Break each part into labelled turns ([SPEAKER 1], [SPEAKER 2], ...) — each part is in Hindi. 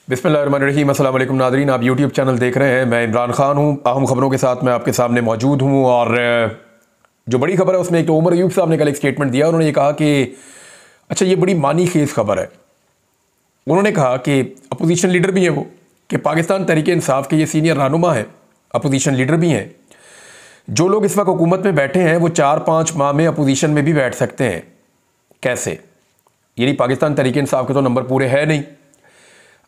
[SPEAKER 1] बिस्मिल्लाहिर्रहमानिर्रहीम। अस्सलाम वालेकुम नाज़रीन, आप यूट्यूब चैनल देख रहे हैं। मैं इमरान खान हूँ। अहम खबरों के साथ मैं आपके सामने मौजूद हूँ। और जो बड़ी खबर है उसमें एक तो उमर अयूब साहब ने कल एक स्टेटमेंट दिया। उन्होंने ये कहा कि अच्छा, ये बड़ी मानी खेज खबर है। उन्होंने कहा कि अपोजिशन लीडर भी हैं वो, कि पाकिस्तान तहरीक इंसाफ के ये सीनियर रहनुमा हैं, अपोजिशन लीडर भी हैं। जो लोग इस वक्त हुकूमत में बैठे हैं वो 4-5 माह में अपोजिशन में भी बैठ सकते हैं। कैसे? यानी पाकिस्तान तहरीक इंसाफ के तो नंबर पूरे है नहीं।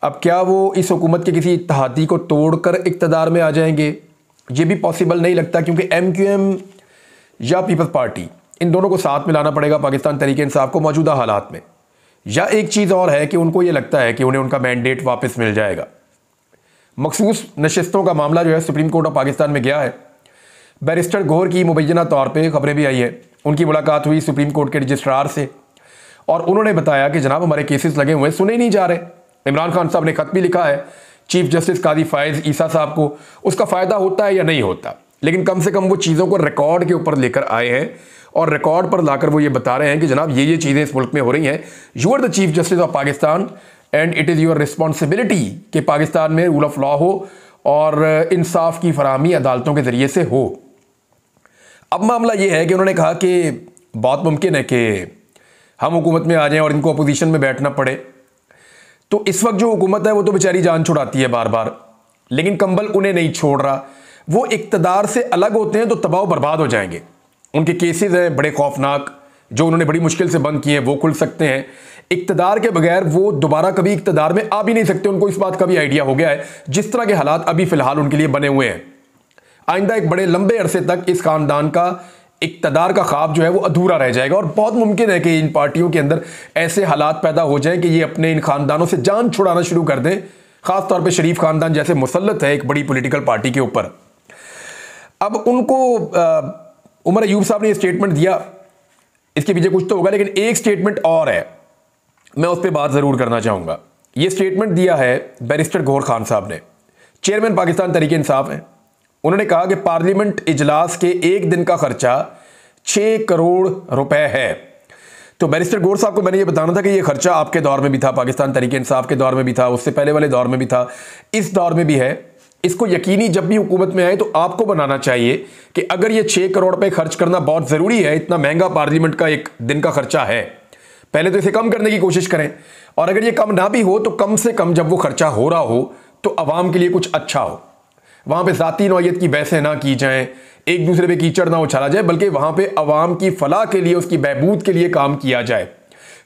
[SPEAKER 1] अब क्या वो इस हुकूमत के किसी इत्तेहादी को तोड़कर इक़्तिदार में आ जाएंगे? ये भी पॉसिबल नहीं लगता, क्योंकि MQM या पीपल्स पार्टी, इन दोनों को साथ मिलाना पड़ेगा पाकिस्तान तहरीक इंसाफ को मौजूदा हालात में। या एक चीज़ और है कि उनको ये लगता है कि उन्हें उनका मैंडेट वापस मिल जाएगा। मखसूस नशिस्तों का मामला जो है सुप्रीम कोर्ट ऑफ पाकिस्तान में गया है। बैरिस्टर गौहर की मुबैना तौर पर खबरें भी आई है, उनकी मुलाकात हुई सुप्रीम कोर्ट के रजिस्ट्रार से, और उन्होंने बताया कि जनाब हमारे केसेस लगे हुए सुने नहीं जा रहे। इमरान खान साहब ने खत भी लिखा है चीफ जस्टिस कादी फायज ईसा साहब को। उसका फ़ायदा होता है या नहीं होता, लेकिन कम से कम वो चीज़ों को रिकॉर्ड के ऊपर लेकर आए हैं, और रिकॉर्ड पर लाकर वो ये बता रहे हैं कि जनाब ये चीज़ें इस मुल्क में हो रही हैं। You are the chief justice of Pakistan and it is your responsibility कि पाकिस्तान में रूल ऑफ लॉ हो और इंसाफ की फराहमी अदालतों के ज़रिए से हो। अब मामला ये है कि उन्होंने कहा कि बहुत मुमकिन है कि हम हुकूमत में आ जाएं और इनको अपोजिशन में बैठना पड़े। तो इस वक्त जो हुकूमत है वो तो बेचारी जान छुड़ाती है बार बार, लेकिन कंबल उन्हें नहीं छोड़ रहा। वो इक़्तिदार से अलग होते हैं तो तबाह बर्बाद हो जाएंगे। उनके केसेस हैं बड़े खौफनाक, जो उन्होंने बड़ी मुश्किल से बंद किए हैं, वो खुल सकते हैं। इक़्तिदार के बगैर वो दोबारा कभी इक़्तिदार में आ भी नहीं सकते। उनको इस बात का भी आइडिया हो गया है, जिस तरह के हालात अभी फ़िलहाल उनके लिए बने हुए हैं। आइंदा एक बड़े लंबे अरसे तक इस ख़ानदान का इक़्तिदार का ख्वाब जो है वो अधूरा रह जाएगा, और बहुत मुमकिन है कि इन पार्टियों के अंदर ऐसे हालात पैदा हो जाएं कि ये अपने इन खानदानों से जान छुड़ाना शुरू कर दें। ख़ास तौर पे शरीफ खानदान जैसे मुसल्लत है एक बड़ी पॉलिटिकल पार्टी के ऊपर। अब उनको उमर अयूब साहब ने ये स्टेटमेंट दिया, इसके पीछे कुछ तो होगा, लेकिन एक स्टेटमेंट और है, मैं उस पर बात ज़रूर करना चाहूँगा। ये स्टेटमेंट दिया है बैरिस्टर गौहर खान साहब ने, चेयरमैन पाकिस्तान तहरीक इंसाफ हैं। उन्होंने कहा कि पार्लियामेंट इजलास के एक दिन का खर्चा 6 करोड़ रुपए है। तो बैरिस्टर गौहर साहब को मैंने ये बताना था कि ये खर्चा आपके दौर में भी था, पाकिस्तान तहरीक इंसाफ के दौर में भी था, उससे पहले वाले दौर में भी था, इस दौर में भी है। इसको यकीनी जब भी हुकूमत में आए तो आपको बनाना चाहिए कि अगर ये 6 करोड़ रुपए खर्च करना बहुत ज़रूरी है, इतना महंगा पार्लियामेंट का एक दिन का खर्चा है, पहले तो इसे कम करने की कोशिश करें। और अगर ये कम ना भी हो तो कम से कम जब वो खर्चा हो रहा हो तो आवाम के लिए कुछ अच्छा हो। वहाँ पे ज़ाती नौयत की बहसें ना की जाएं, एक दूसरे पे कीचड़ ना उछाला जाए, बल्कि वहाँ पे अवाम की फलाह के लिए, उसकी बहबूद के लिए काम किया जाए,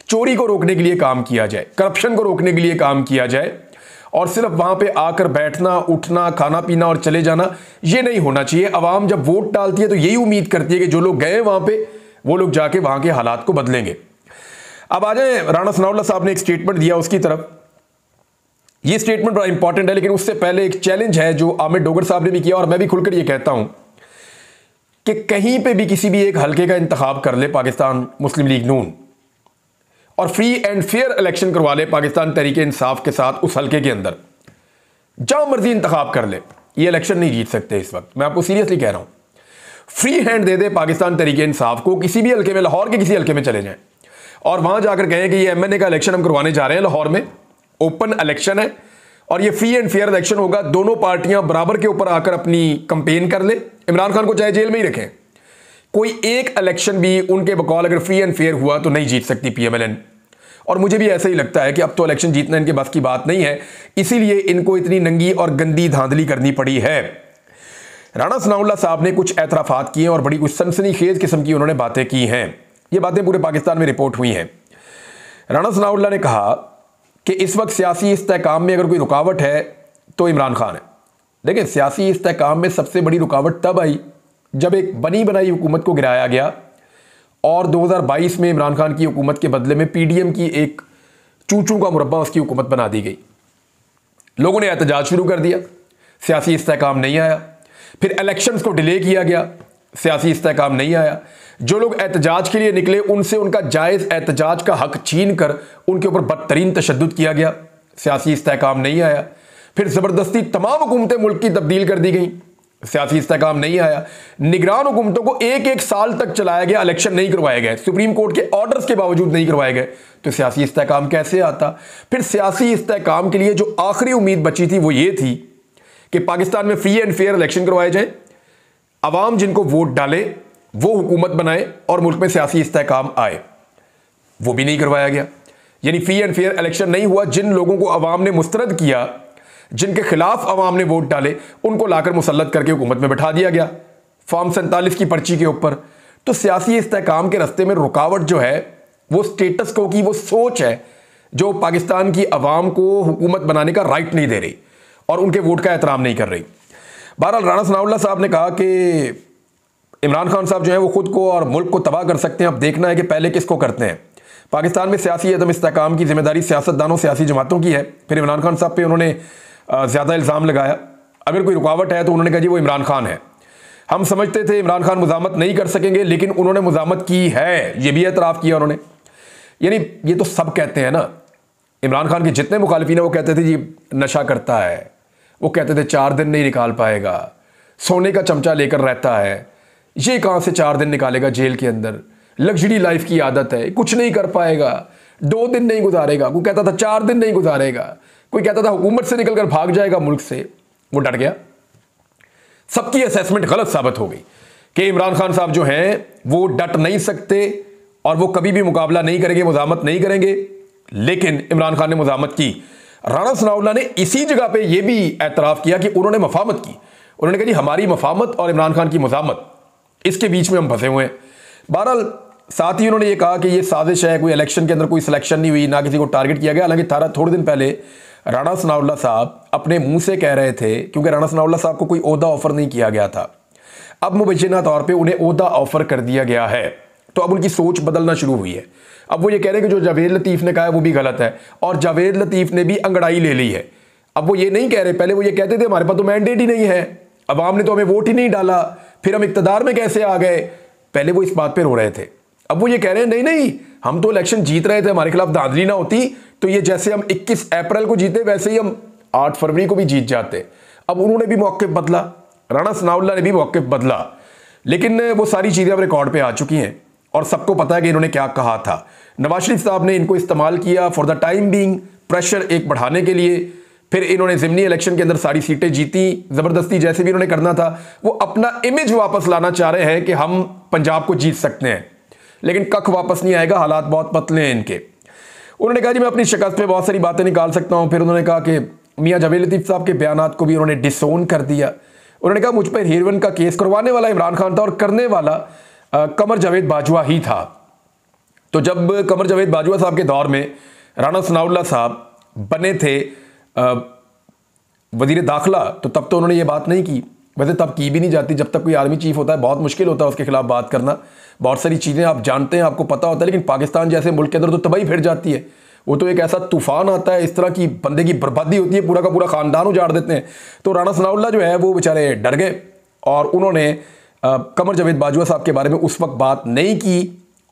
[SPEAKER 1] चोरी को रोकने के लिए काम किया जाए, करप्शन को रोकने के लिए काम किया जाए। और सिर्फ वहाँ पे आकर बैठना, उठना, खाना पीना और चले जाना, ये नहीं होना चाहिए। अवाम जब वोट डालती है तो यही उम्मीद करती है कि जो लोग गए वहाँ पे वो लोग जाके वहाँ के हालात को बदलेंगे। अब आ जाए राणा सनाउल्लाह साहब ने एक स्टेटमेंट दिया उसकी तरफ। ये स्टेटमेंट बड़ा इंपॉर्टेंट है, लेकिन उससे पहले एक चैलेंज है जो आमिर डोगर साहब ने भी किया, और मैं भी खुलकर ये कहता हूं कि कहीं पे भी किसी भी एक हलके का इंतखाब कर ले पाकिस्तान मुस्लिम लीग नून, और फ्री एंड फेयर इलेक्शन करवा ले पाकिस्तान तहरीक इंसाफ के साथ उस हलके के अंदर, जहां मर्जी इंतखाब कर ले, ये इलेक्शन नहीं जीत सकते इस वक्त। मैं आपको सीरियसली कह रहा हूं। फ्री हैंड दे दे पाकिस्तान तहरीक इंसाफ को, किसी भी हलके में, लाहौर के किसी हलके में चले जाएं और वहां जाकर कहें कि ये MNA का इलेक्शन हम करवाने जा रहे हैं लाहौर में, ओपन इलेक्शन है और ये फ्री एंड फेयर इलेक्शन होगा, दोनों पार्टियां बराबर के ऊपर आकर अपनी कंपेन कर ले, इमरान खान को चाहे जेल में ही रखें, कोई एक इलेक्शन भी उनके बकौल अगर फ्री एंड फेयर हुआ तो नहीं जीत सकती PMLN। और मुझे भी ऐसा ही लगता है कि अब तो इलेक्शन जीतना इनके बस की बात नहीं है, इसीलिए इनको इतनी नंगी और गंदी धांधली करनी पड़ी है। राणा सनाउल्लाह साहब ने कुछ एतराफात किए और बड़ी कुछ सनसनीखेज किस्म की उन्होंने बातें की हैं। ये बातें पूरे पाकिस्तान में रिपोर्ट हुई हैं। राणा सनाउल्लाह ने कहा कि इस वक्त सियासी इस्तेहकाम में अगर कोई रुकावट है तो इमरान खान है। देखिए, सियासी इस्तेहकाम में सबसे बड़ी रुकावट तब आई जब एक बनी बनाई हुकूमत को गिराया गया और 2022 में इमरान खान की हुकूमत के बदले में PDM की एक चूचू का मुरब्बा उसकी हुकूमत बना दी गई। लोगों ने एहतजाज शुरू कर दिया, सियासी इस्तेहकाम नहीं आया। फिर इलेक्शंस को डिले किया गया, सियासी इस्तेहकाम नहीं आया। जो लोग एहतजाज के लिए निकले उनसे उनका जायज़ एहतजाज का हक छीन कर उनके ऊपर बदतरीन तशद्दुद किया गया, सियासी इस्तेहकाम नहीं आया। फिर ज़बरदस्ती तमाम हुकूमतें मुल्क की तब्दील कर दी गई, सियासी इस्तेहकाम नहीं आया। निगरान हुकूमतों को एक एक साल तक चलाया गया, इलेक्शन नहीं करवाए गए, सुप्रीम कोर्ट के ऑर्डर्स के बावजूद नहीं करवाए गए, तो सियासी इस्तेहकाम कैसे आता? फिर सियासी इस्तेहकाम के लिए जो आखिरी उम्मीद बची थी वो ये थी कि पाकिस्तान में फ्री एंड फेयर इलेक्शन करवाए जाए, अवाम जिनको वोट डाले वो हुकूमत बनाए और मुल्क में सियासी इस्तेहकाम आए। वो भी नहीं करवाया गया, यानी फ्री एंड फेयर इलेक्शन नहीं हुआ। जिन लोगों को अवाम ने मुस्तरद किया, जिनके खिलाफ अवाम ने वोट डाले, उनको लाकर मुसल्लत करके हुकूमत में बैठा दिया गया फॉर्म 47 की पर्ची के ऊपर। तो सियासी इस्तेहकाम के रास्ते में रुकावट जो है वो स्टेटस को की वो सोच है जो पाकिस्तान की अवाम को हुकूमत बनाने का राइट नहीं दे रही और उनके वोट का एहतराम नहीं कर रही। बहरहाल राणा सनाउल्लाह साहब ने कहा कि इमरान खान साहब जो है वो खुद को और मुल्क को तबाह कर सकते हैं, अब देखना है कि पहले किसको करते हैं। पाकिस्तान में सियासी अदम इस्तेहकाम की जिम्मेदारी सियासतदानों सियासी जमातों की है। फिर इमरान खान साहब पे उन्होंने ज़्यादा इल्ज़ाम लगाया। अगर कोई रुकावट है तो उन्होंने कहा जी वो इमरान खान है। हम समझते थे इमरान खान मुज़ामत नहीं कर सकेंगे, लेकिन उन्होंने मुज़ामत की है, ये भी एतराफ़ किया उन्होंने। यानी ये तो सब कहते हैं ना, इमरान खान के जितने मुखालिफिन हैं वो कहते थे जी नशा करता है, वो कहते थे 4 दिन नहीं निकाल पाएगा, सोने का चमचा लेकर रहता है, ये कहाँ से 4 दिन निकालेगा जेल के अंदर, लग्जरी लाइफ की आदत है, कुछ नहीं कर पाएगा, 2 दिन नहीं गुजारेगा, कोई कहता था 4 दिन नहीं गुजारेगा, कोई कहता था हुकूमत से निकलकर भाग जाएगा मुल्क से। वो डर गया। सबकी असेसमेंट गलत साबित हो गई कि इमरान खान साहब जो हैं वो डट नहीं सकते और वो कभी भी मुकाबला नहीं करेंगे, मुज़ामत नहीं करेंगे। लेकिन इमरान खान ने मुज़ामत की। राणा सनाउल्लाह ने इसी जगह पे ये भी एतराफ़ किया कि उन्होंने मफामत की। उन्होंने कहा जी हमारी मफामत और इमरान खान की मुज़ामत, इसके बीच में हम फंसे हुए हैं। बहरहाल साथ ही उन्होंने ये कहा कि ये साजिश है, कोई इलेक्शन के अंदर कोई सिलेक्शन नहीं हुई, ना किसी को टारगेट किया गया। हालांकि थोड़े दिन पहले राणा सनाउल्लाह साहब अपने मुंह से कह रहे थे, क्योंकि राणा सनाउल्लाह साहब को कोई ओहदा ऑफर नहीं किया गया था, अब मुबैना तौर पर उन्हें ओहदा ऑफर कर दिया गया है, तो अब उनकी सोच बदलना शुरू हुई है। अब वो ये कह रहे हैं कि जो जावेद लतीफ़ ने कहा है वो भी गलत है, और जावेद लतीफ़ ने भी अंगड़ाई ले ली है। अब वो ये नहीं कह रहे, पहले वो ये कहते थे हमारे पास तो मैंडेट ही नहीं है, अवाम ने तो हमें वोट ही नहीं डाला, फिर हम इक़्तिदार में कैसे आ गए। पहले वो इस बात पर रो रहे थे। अब वो ये कह रहे हैं नहीं नहीं, हम तो इलेक्शन जीत रहे थे, हमारे खिलाफ धांधली ना होती तो ये जैसे हम 21 अप्रैल को जीते वैसे ही हम 8 फरवरी को भी जीत जाते। अब उन्होंने भी मौक़िफ़ बदला, राणा सनाउल्लाह ने भी मौक़िफ़ बदला, लेकिन वो सारी चीज़ें अब रिकॉर्ड पे आ चुकी हैं और सबको पता है कि इन्होंने क्या कहा था। नवाज शरीफ साहब ने इनको इस्तेमाल किया for the time being, pressure एक बढ़ाने के लिए। फिर इन्होंने ज़िमनी इलेक्शन के अंदर सारी सीटें जीती, ज़बरदस्ती जैसे भी इन्होंने करना था। वो अपना इमेज वापस लाना चाह रहे हैं कि हम पंजाब को जीत सकते हैं, लेकिन कख वापस नहीं आएगा, हालात बहुत पतले हैं इनके। उन्होंने कहा जी मैं अपनी शिकस्त पे बहुत सारी बातें निकाल सकता हूँ। फिर उन्होंने कहा कि मियाँ जावेद लतीफ़ साहब के बयानात को भी उन्होंने डिसोन कर दिया। उन्होंने कहा मुझ पर हेरोइन का केस करवाने वाला इमरान खान था और करने वाला कमर जावेद बाजवा ही था। तो जब कमर जावेद बाजवा साहब के दौर में राणा सनाउल्लाह साहब बने थे वज़ीर दाखिला, तो तब तो उन्होंने ये बात नहीं की। वैसे तब की भी नहीं जाती, जब तक कोई आर्मी चीफ होता है बहुत मुश्किल होता है उसके खिलाफ बात करना। बहुत सारी चीज़ें आप जानते हैं, आपको पता होता है, लेकिन पाकिस्तान जैसे मुल्क के अंदर तो तबाही फिर जाती है। वो तो एक ऐसा तूफान आता है, इस तरह की बंदे की बर्बादी होती है, पूरा का पूरा ख़ानदान उजाड़ देते हैं। तो राणा सनाउल्लाह जो है वो बेचारे डर गए और उन्होंने कमर जावेद बाजवा साहब के बारे में उस वक्त बात नहीं की,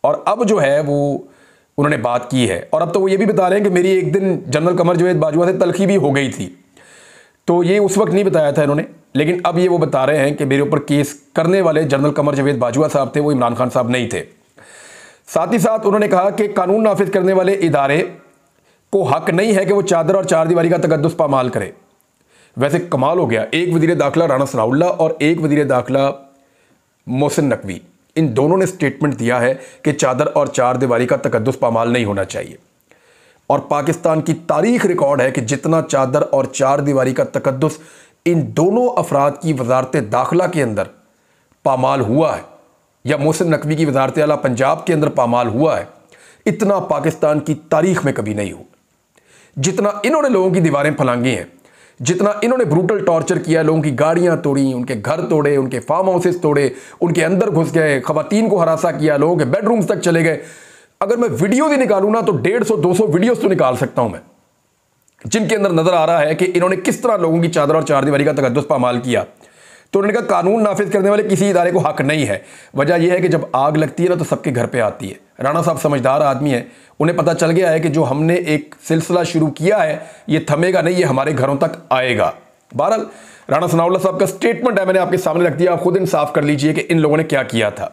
[SPEAKER 1] और अब जो है वो उन्होंने बात की है। और अब तो वो ये भी बता रहे हैं कि मेरी एक दिन जनरल कमर जावेद बाजवा से तलखी भी हो गई थी। तो ये उस वक्त नहीं बताया था इन्होंने, लेकिन अब ये वो बता रहे हैं कि मेरे ऊपर केस करने वाले जनरल कमर जावेद बाजवा साहब थे, वो इमरान खान साहब नहीं थे। साथ ही साथ उन्होंने कहा कि कानून नाफिज करने वाले इदारे को हक नहीं है कि वो चादर और चार दीवारी का तकद्दुस पामाल करे। वैसे कमाल हो गया, एक वज़ीर दाखिला राणा सनाउल्लाह और एक वज़ीर दाखिला मोहसिन नकवी, इन दोनों ने स्टेटमेंट दिया है कि चादर और चार दीवारी का तकद्दुस पामाल नहीं होना चाहिए। और पाकिस्तान की तारीख रिकॉर्ड है कि जितना चादर और चार दीवारी का तकद्दुस इन दोनों अफराद की वजारत दाखिला के अंदर पामाल हुआ है, या मोहसिन नकवी की वजारत आला पंजाब के अंदर पामाल हुआ है, इतना पाकिस्तान की तारीख में कभी नहीं हुआ। जितना इन्होंने लोगों की दीवारें फलांगी हैं, जितना इन्होंने ब्रूटल टॉर्चर किया, लोगों की गाड़ियां तोड़ी, उनके घर तोड़े, उनके फार्म हाउसेस तोड़े, उनके अंदर घुस गए, खवातीन को हरासा किया, लोगों के बेडरूम्स तक चले गए। अगर मैं वीडियो भी निकालूं ना तो 150-200 वीडियोस तो निकाल सकता हूं मैं, जिनके अंदर नजर आ रहा है कि इन्होंने किस तरह लोगों की चादर और चार दीवारी का तकद्दुस पामाल किया। तो उन्होंने कहा कानून नाफिज करने वाले किसी इदारे को हक नहीं है। वजह यह है कि जब आग लगती है ना तो सबके घर पे आती है। राणा साहब समझदार आदमी है, उन्हें पता चल गया है कि जो हमने एक सिलसिला शुरू किया है ये थमेगा नहीं, ये हमारे घरों तक आएगा। बहरहाल राणा सनाउल्लाह साहब का स्टेटमेंट है, मैंने आपके सामने रख दिया, आप खुद इंसाफ कर लीजिए कि इन लोगों ने क्या किया था।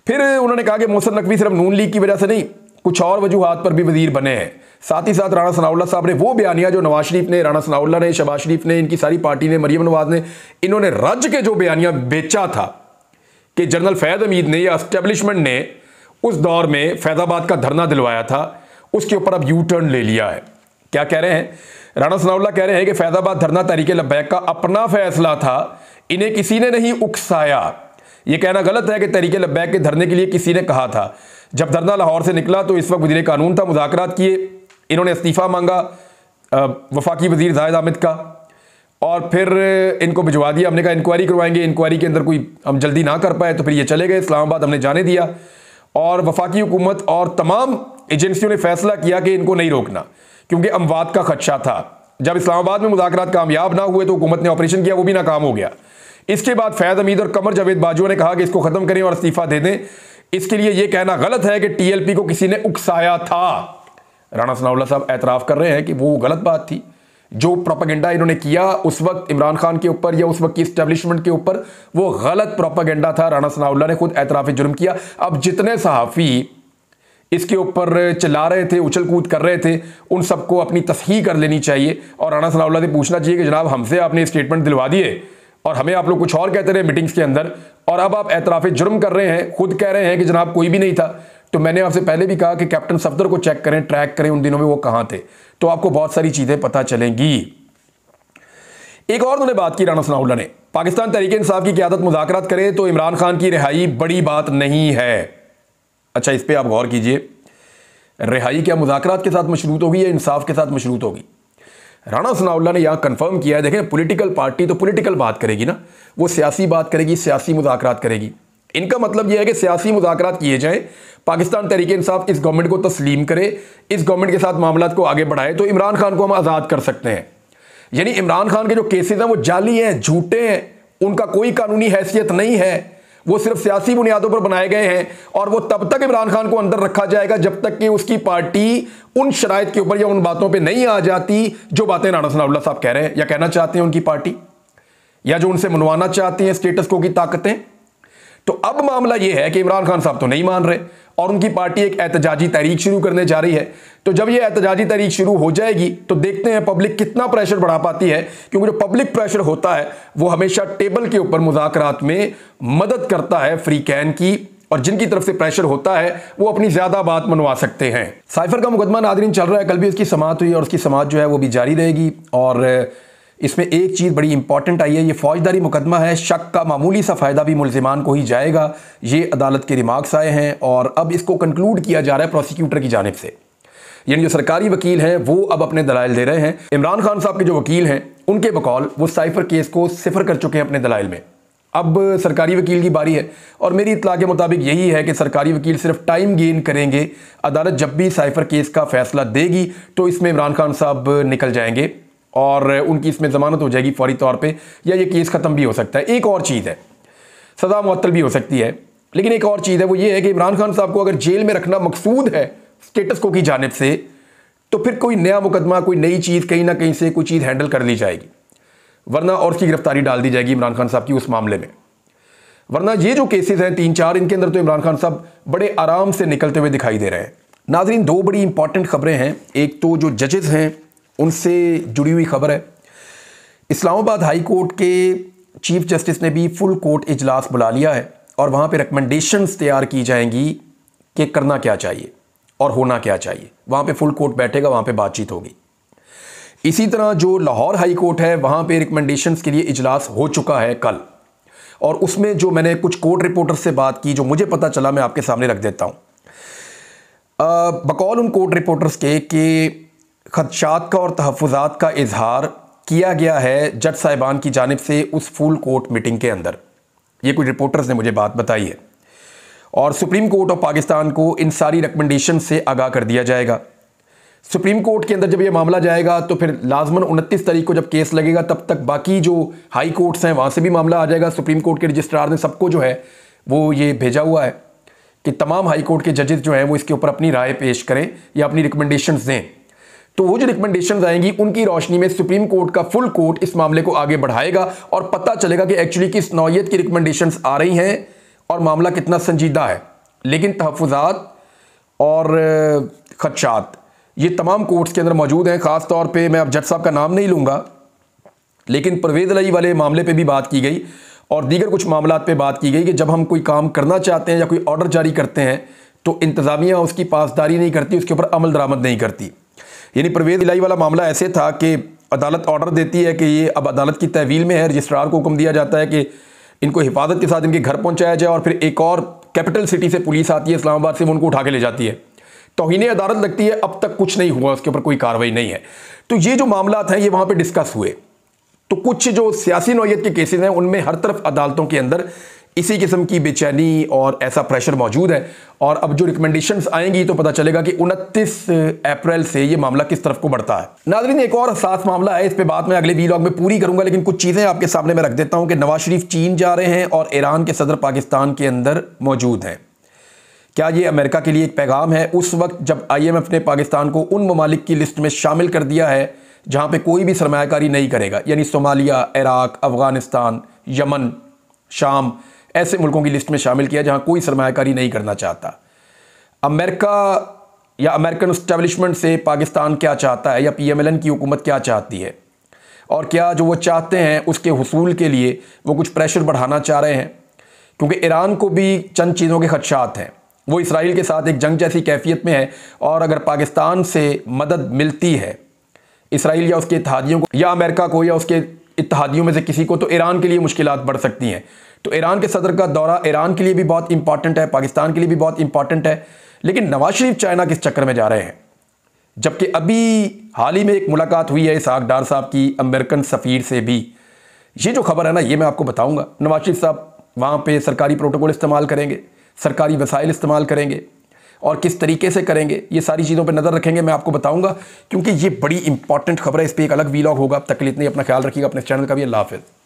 [SPEAKER 1] फिर उन्होंने कहा कि मोहसिन नकवी सिर्फ नून लीग की वजह से नहीं, कुछ और वजूहात पर भी वजीर बने हैं। साथ ही साथ राणा सनाउल्लाह साहब ने वो बयानिया जो नवाज शरीफ ने, राणा सनाउल्लाह ने, शहबाज शरीफ ने, इनकी सारी पार्टी ने, मरियम नवाज ने, इन्होंने रज के जो बयानिया बेचा था कि जनरल फैद हमीद ने या एस्टेब्लिशमेंट ने उस दौर में फैजाबाद का धरना दिलवाया था, उसके ऊपर अब यू टर्न ले लिया है। क्या कह रहे हैं? राणा सनाउल्लाह कह रहे हैं कि फैजाबाद धरना तहरीक लब्बैक का अपना फैसला था, इन्हें किसी ने नहीं उकसाया। यह कहना गलत है कि तहरीक लब्बैक के धरने के लिए किसी ने कहा था। जब धरना लाहौर से निकला तो इस वक्त वज़ीर कानून था, मुज़ाकरात किए, इन्होंने इस्तीफ़ा मांगा वफाकी वज़ीर जाहिद हामिद का, और फिर इनको भिजवा दिया। हमने कहा इंक्वायरी करवाएंगे, इंक्वायरी के अंदर कोई हम जल्दी ना कर पाए तो फिर ये चले गए इस्लामाबाद, हमने जाने दिया। और वफाकी हुकूमत और तमाम एजेंसियों ने फैसला किया कि इनको नहीं रोकना क्योंकि अमवात का खदशा था। जब इस्लामाबाद में मुज़ाकरात कामयाब ना हुए तो हुकूमत ने ऑपरेशन किया, वो भी नाकाम हो गया। इसके बाद फैज़ हमीद और कमर जावेद बाजुओं ने कहा कि इसको ख़त्म करें और इस्तीफ़ा दे दें। इसके लिए यह कहना गलत है कि टीएलपी को किसी ने उकसाया था। राणा सनाउल्लाह साहब एतराफ़ कर रहे हैं कि वो गलत बात थी। जो प्रोपेगेंडा इन्होंने किया उस वक्त इमरान खान के ऊपर या उस वक्त की इस्टेब्लिशमेंट के ऊपर, वो गलत प्रोपेगेंडा था। राणा सनाउल्लाह ने खुद एतराफ़ जुर्म किया। अब जितने सहाफ़ी इसके ऊपर चिल्ला रहे थे, उछल कूद कर रहे थे, उन सबको अपनी तस्हीह कर लेनी चाहिए और राणा सनाउल्लाह से पूछना चाहिए कि जनाब हमसे आपने स्टेटमेंट दिलवा दिए और हमें आप लोग कुछ और कहते रहे मीटिंग्स के अंदर, और अब आप एतराफ़ जुर्म कर रहे हैं, खुद कह रहे हैं कि जनाब कोई भी नहीं था। तो मैंने आपसे पहले भी कहा कि कैप्टन सफदर को चेक करें, ट्रैक करें, उन दिनों में वो कहाँ थे, तो आपको बहुत सारी चीज़ें पता चलेंगी। एक और उन्होंने बात की राणा सनाउल्लाह ने, पाकिस्तान तहरीक इंसाफ की क़यादत मुज़ाकरात करे तो इमरान खान की रिहाई बड़ी बात नहीं है। अच्छा, इस पर आप गौर कीजिए, रिहाई क्या मुज़ाकरात के साथ मशरूत होगी या इंसाफ के साथ मशरूत होगी? राणा सनाउल्लाह ने यहां कंफर्म किया है। देखें, पॉलिटिकल पार्टी तो पॉलिटिकल बात करेगी ना, वो सियासी बात करेगी, सियासी मुज़ाकरात करेगी। इनका मतलब यह है कि सियासी मुज़ाकरात किए जाएं, पाकिस्तान तहरीक इंसाफ इस गवर्नमेंट को तस्लीम करे, इस गवर्नमेंट के साथ मामलात को आगे बढ़ाए तो इमरान खान को हम आज़ाद कर सकते हैं। यानी इमरान खान के जो केसेस हैं वो जाली हैं, झूठे हैं, उनका कोई कानूनी हैसियत नहीं है, वो सिर्फ सियासी बुनियादों पर बनाए गए हैं और वो तब तक इमरान खान को अंदर रखा जाएगा जब तक कि उसकी पार्टी उन शराइत के ऊपर या उन बातों पे नहीं आ जाती जो बातें राणा सनाउल्लाह साहब कह रहे हैं या कहना चाहते हैं उनकी पार्टी, या जो उनसे मनवाना चाहती हैं स्टेटस को की ताकतें। तो अब मामला यह है कि इमरान खान साहब तो नहीं मान रहे और उनकी पार्टी एक एहतजाजी तहरीक शुरू करने जा रही है। तो जब यह एहतजाजी तहरीक शुरू हो जाएगी तो देखते हैं पब्लिक कितना प्रेशर बढ़ा पाती है, क्योंकि जो पब्लिक प्रेशर होता है वो हमेशा टेबल के ऊपर मुज़ाकरात में मदद करता है फ्री कैन की, और जिनकी तरफ से प्रेशर होता है वो अपनी ज्यादा बात मनवा सकते हैं। साइफर का मुकदमा नादरीन चल रहा है, कल भी उसकी समाअत हुई और उसकी समाअत जो है वो भी जारी रहेगी। और इसमें एक चीज़ बड़ी इंपॉर्टेंट आई है, ये फौजदारी मुकदमा है, शक का मामूली सा फ़ायदा भी मुल्जिमान को ही जाएगा, ये अदालत के रिमार्क्स आए हैं और अब इसको कंक्लूड किया जा रहा है प्रोसिक्यूटर की जानिब से। यानी जो सरकारी वकील हैं वो अब अपने दलाइल दे रहे हैं। इमरान खान साहब के जो वकील हैं उनके बकौल वो साइफर केस को सिफर कर चुके हैं अपने दलाइल में। अब सरकारी वकील की बारी है और मेरी इत्तला के मुताबिक यही है कि सरकारी वकील सिर्फ टाइम गेन करेंगे। अदालत जब भी साइफर केस का फैसला देगी तो इसमें इमरान खान साहब निकल जाएंगे और उनकी इसमें ज़मानत हो जाएगी फौरी तौर पे, या ये केस ख़त्म भी हो सकता है। एक और चीज़ है, सज़ा मुअत्तल भी हो सकती है, लेकिन एक और चीज़ है वो ये है कि इमरान खान साहब को अगर जेल में रखना मकसूद है स्टेटस को की जानिब से, तो फिर कोई नया मुकदमा, कोई नई चीज़ कहीं ना कहीं से कोई चीज़ हैंडल कर ली जाएगी, वरना और उसकी गिरफ्तारी डाल दी जाएगी इमरान खान साहब की उस मामले में। वरना ये जो केसेस हैं 3-4, इनके अंदर तो इमरान खान साहब बड़े आराम से निकलते हुए दिखाई दे रहे हैं। नाज़रीन, दो बड़ी इंपॉर्टेंट खबरें हैं। एक तो जो जजेस हैं उनसे जुड़ी हुई खबर है। इस्लामाबाद हाई कोर्ट के चीफ जस्टिस ने भी फुल कोर्ट इजलास बुला लिया है और वहाँ पे रिकमेंडेशंस तैयार की जाएंगी कि करना क्या चाहिए और होना क्या चाहिए। वहाँ पे फुल कोर्ट बैठेगा, वहाँ पे बातचीत होगी। इसी तरह जो लाहौर हाई कोर्ट है वहाँ पे रिकमेंडेशंस के लिए इजलास हो चुका है कल, और उसमें जो मैंने कुछ कोर्ट रिपोर्टर से बात की, जो मुझे पता चला, मैं आपके सामने रख देता हूँ। बकौल उन कोर्ट रिपोर्टर्स के कि खदशात का और तहफ़्फ़ुज़ात का इजहार किया गया है जज साहिबान की जानिब से उस फुल कोर्ट मीटिंग के अंदर। ये कुछ रिपोर्टर्स ने मुझे बात बताई है और सुप्रीम कोर्ट ऑफ पाकिस्तान को इन सारी रिकमेंडेशन से आगाह कर दिया जाएगा। सुप्रीम कोर्ट के अंदर जब ये मामला जाएगा तो फिर लाजमन 29 तारीख को जब केस लगेगा तब तक बाकी जो हाई कोर्ट्स हैं वहाँ से भी मामला आ जाएगा। सुप्रीम कोर्ट के रजिस्ट्रार ने सबको जो है वो ये भेजा हुआ है कि तमाम हाई कोर्ट के जजेस जो हैं वो इसके ऊपर अपनी राय पेश करें या अपनी रिकमेंडेशंस दें। तो वो जो रिकमेंडेशंस आएंगी उनकी रोशनी में सुप्रीम कोर्ट का फुल कोर्ट इस मामले को आगे बढ़ाएगा और पता चलेगा कि एक्चुअली किस नौयत की रिकमेंडेशंस आ रही हैं और मामला कितना संजीदा है। लेकिन तहफ़्फ़ुज़ात और खदशात ये तमाम कोर्ट्स के अंदर मौजूद हैं। ख़ास तौर पे मैं अब जज साहब का नाम नहीं लूँगा, लेकिन परवेज़ इलाही वाले मामले पे भी बात की गई और दीगर कुछ मामलात पे बात की गई कि जब हम कोई काम करना चाहते हैं या कोई ऑर्डर जारी करते हैं तो इंतज़ामिया उसकी पासदारी नहीं करती, उसके ऊपर अमल दरामद नहीं करती। यानी परवेज़ इलाही वाला मामला ऐसे था कि अदालत ऑर्डर देती है कि ये अब अदालत की तहवील में है, रजिस्ट्रार को हुक्म दिया जाता है कि इनको हिफाजत के साथ इनके घर पहुँचाया जाए और फिर एक और कैपिटल सिटी से पुलिस आती है इस्लामाबाद से, वो उनको उठा के ले जाती है। तौहीन अदालत लगती है, अब तक कुछ नहीं हुआ, उसके ऊपर कोई कार्रवाई नहीं है। तो ये जो मामलात हैं ये वहाँ पर डिस्कस हुए। तो कुछ जो सियासी नौयत के केसेस हैं उनमें हर तरफ अदालतों के अंदर इसी किस्म की बेचैनी और ऐसा प्रेशर मौजूद है। और अब जो रिकमेंडेशंस आएंगी तो पता चलेगा कि 29 अप्रैल से ये मामला किस तरफ को बढ़ता है। नाज़रीन, एक और हसास मामला है, इस पे बात मैं अगले वीलॉग में पूरी करूंगा, लेकिन कुछ चीज़ें आपके सामने मैं रख देता हूं कि नवाज शरीफ चीन जा रहे हैं और ईरान के सदर पाकिस्तान के अंदर मौजूद हैं। क्या ये अमेरिका के लिए एक पैगाम है उस वक्त जब IMF ने पाकिस्तान को उन ममालिक की लिस्ट में शामिल कर दिया है जहाँ पे कोई भी सरमायाकारी नहीं करेगा, यानी सोमालिया, इराक, अफ़गानिस्तान, यमन, शाम, ऐसे मुल्कों की लिस्ट में शामिल किया जहाँ कोई सरमायाकारी नहीं करना चाहता। अमेरिका या अमेरिकन एस्टेब्लिशमेंट से पाकिस्तान क्या चाहता है या PMLN की हुकूमत क्या चाहती है और क्या जो वो चाहते हैं उसके हुसूल के लिए वो कुछ प्रेशर बढ़ाना चाह रहे हैं, क्योंकि ईरान को भी चंद चीज़ों के खदशात हैं। वो इसराइल के साथ एक जंग जैसी कैफियत में है और अगर पाकिस्तान से मदद मिलती है इसराइल या उसके इत्तेहादियों को या अमेरिका को या उसके इत्तेहादियों में से किसी को, तो ईरान के लिए मुश्किलात बढ़ सकती हैं। तो ईरान के सदर का दौरा ईरान के लिए भी बहुत इंपॉर्टेंट है, पाकिस्तान के लिए भी बहुत इंपॉर्टेंट है। लेकिन नवाज शरीफ चाइना किस चक्कर में जा रहे हैं, जबकि अभी हाल ही में एक मुलाकात हुई है इसहाक डार साहब की अमेरिकन सफ़ीर से भी। ये जो खबर है ना, ये मैं आपको बताऊंगा। नवाज शरीफ साहब वहाँ पे सरकारी प्रोटोकॉल इस्तेमाल करेंगे, सरकारी वसाइल इस्तेमाल करेंगे और किस तरीके से करेंगे, ये सारी चीज़ों पे नज़र रखेंगे, मैं आपको बताऊंगा, क्योंकि ये बड़ी इंपॉर्टेंट खबर है। इस पर एक अलग वीलॉग होगा। अब तक के लिए इतना ही, अपना ख्याल रखिएगा, अपने चैनल का भी। अल्लाह हाफ़िज़।